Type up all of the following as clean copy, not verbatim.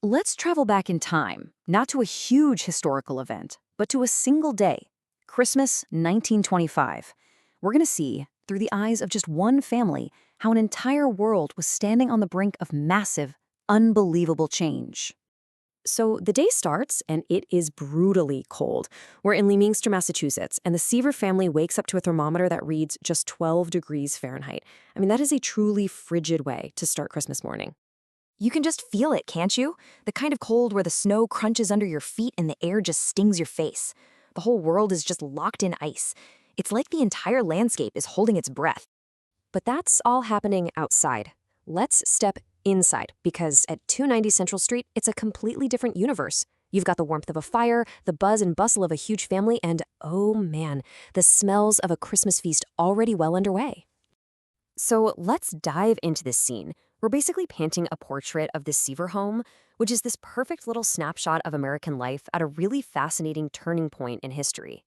Let's travel back in time, not to a huge historical event, but to a single day, Christmas 1925. We're going to see, through the eyes of just one family, how an entire world was standing on the brink of massive, unbelievable change. So the day starts, and it is brutally cold. We're in Leominster, Massachusetts, and the Seaver family wakes up to a thermometer that reads just 12 degrees Fahrenheit. I mean, that is a truly frigid way to start Christmas morning. You can just feel it, can't you? The kind of cold where the snow crunches under your feet and the air just stings your face. The whole world is just locked in ice. It's like the entire landscape is holding its breath. But that's all happening outside. Let's step inside, because at 290 Central Street, it's a completely different universe. You've got the warmth of a fire, the buzz and bustle of a huge family, and, oh man, the smells of a Christmas feast already well underway. So let's dive into this scene. We're basically painting a portrait of the Seaver home, which is this perfect little snapshot of American life at a really fascinating turning point in history.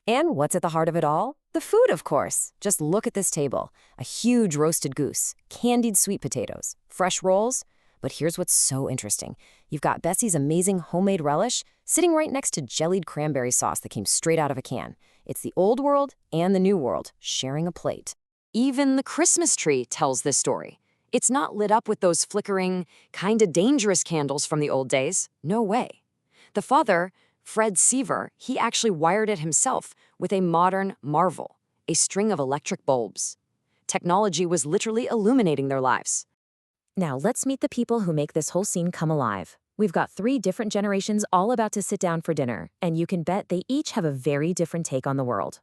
And what's at the heart of it all? The food, of course. Just look at this table. A huge roasted goose, candied sweet potatoes, fresh rolls. But here's what's so interesting. You've got Bessie's amazing homemade relish sitting right next to jellied cranberry sauce that came straight out of a can. It's the old world and the new world sharing a plate. Even the Christmas tree tells this story. It's not lit up with those flickering, kinda dangerous candles from the old days. No way. The father, Fred Seaver, he actually wired it himself with a modern marvel, a string of electric bulbs. Technology was literally illuminating their lives. Now let's meet the people who make this whole scene come alive. We've got 3 different generations all about to sit down for dinner, and you can bet they each have a very different take on the world.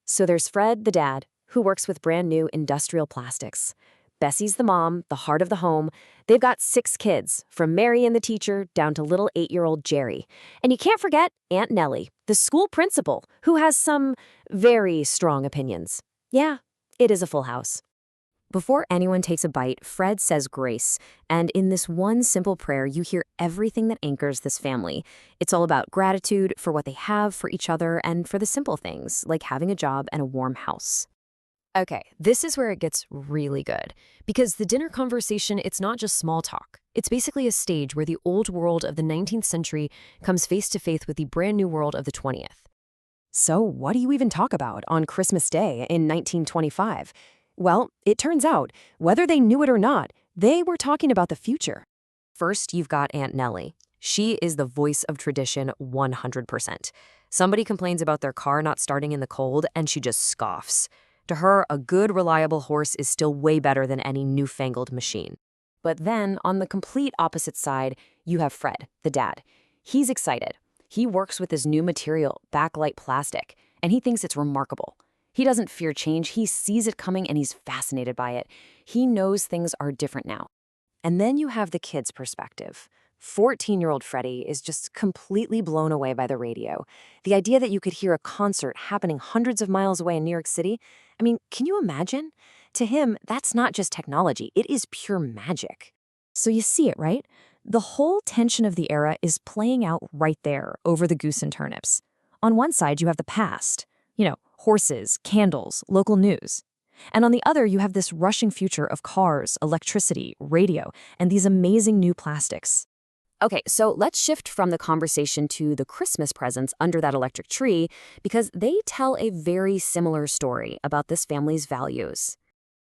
So there's Fred, the dad, who works with brand new industrial plastics. Bessie's the mom, the heart of the home. They've got 6 kids, from Mary and the teacher down to little 8-year-old Jerry. And you can't forget Aunt Nellie, the school principal, who has some very strong opinions. Yeah, it is a full house. Before anyone takes a bite, Fred says grace, and in this one simple prayer, you hear everything that anchors this family. It's all about gratitude for what they have for each other and for the simple things, like having a job and a warm house. Okay, this is where it gets really good, because the dinner conversation, it's not just small talk. It's basically a stage where the old world of the 19th century comes face to face with the brand new world of the 20th. So what do you even talk about on Christmas Day in 1925? Well, it turns out, whether they knew it or not, they were talking about the future. First, you've got Aunt Nellie. She is the voice of tradition 100%. Somebody complains about their car not starting in the cold, and she just scoffs. To her, a good, reliable horse is still way better than any newfangled machine. But then, on the complete opposite side, you have Fred, the dad. He's excited. He works with this new material, backlight plastic, and he thinks it's remarkable. He doesn't fear change. He sees it coming, and he's fascinated by it. He knows things are different now. And then you have the kid's perspective. 14-year-old Freddie is just completely blown away by the radio. The idea that you could hear a concert happening hundreds of miles away in New York City, I mean, can you imagine? To him, that's not just technology, it is pure magic. So you see it, right? The whole tension of the era is playing out right there over the goose and turnips. On one side, you have the past. Horses, candles, local news. And on the other, you have this rushing future of cars, electricity, radio, and these amazing new plastics. Okay, so let's shift from the conversation to the Christmas presents under that electric tree, because they tell a very similar story about this family's values.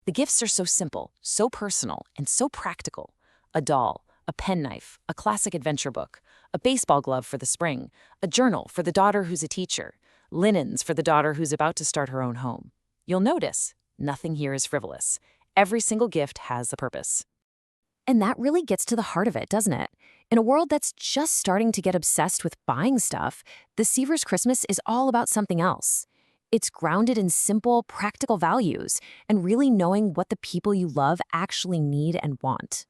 The gifts are so simple, so personal, and so practical. A doll, a penknife, a classic adventure book, a baseball glove for the spring, a journal for the daughter who's a teacher, linens for the daughter who's about to start her own home. You'll notice, nothing here is frivolous. Every single gift has a purpose. And that really gets to the heart of it, doesn't it? In a world that's just starting to get obsessed with buying stuff, the Seavers' Christmas is all about something else. It's grounded in simple, practical values and really knowing what the people you love actually need and want.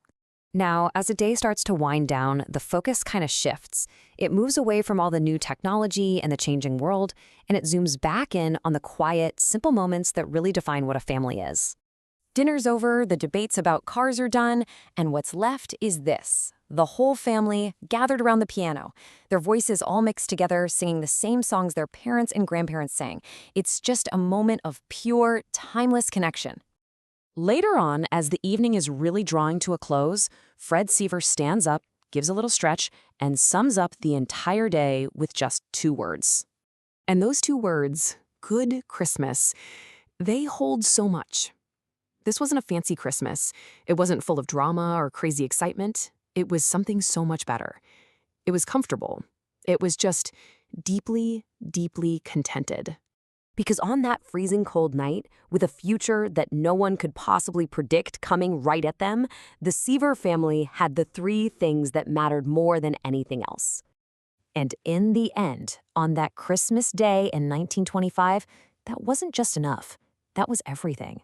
Now, as the day starts to wind down, the focus kind of shifts. It moves away from all the new technology and the changing world, and it zooms back in on the quiet, simple moments that really define what a family is. Dinner's over, the debates about cars are done, and what's left is this. The whole family gathered around the piano, their voices all mixed together, singing the same songs their parents and grandparents sang. It's just a moment of pure, timeless connection. Later on, as the evening is really drawing to a close, Fred Seaver stands up, gives a little stretch, and sums up the entire day with just 2 words. And those 2 words, Good Christmas, they hold so much. This wasn't a fancy Christmas. It wasn't full of drama or crazy excitement. It was something so much better. It was comfortable. It was just deeply, deeply contented. Because on that freezing cold night, with a future that no one could possibly predict coming right at them, the Seaver family had the 3 things that mattered more than anything else. And in the end, on that Christmas day in 1925, that wasn't just enough. That was everything.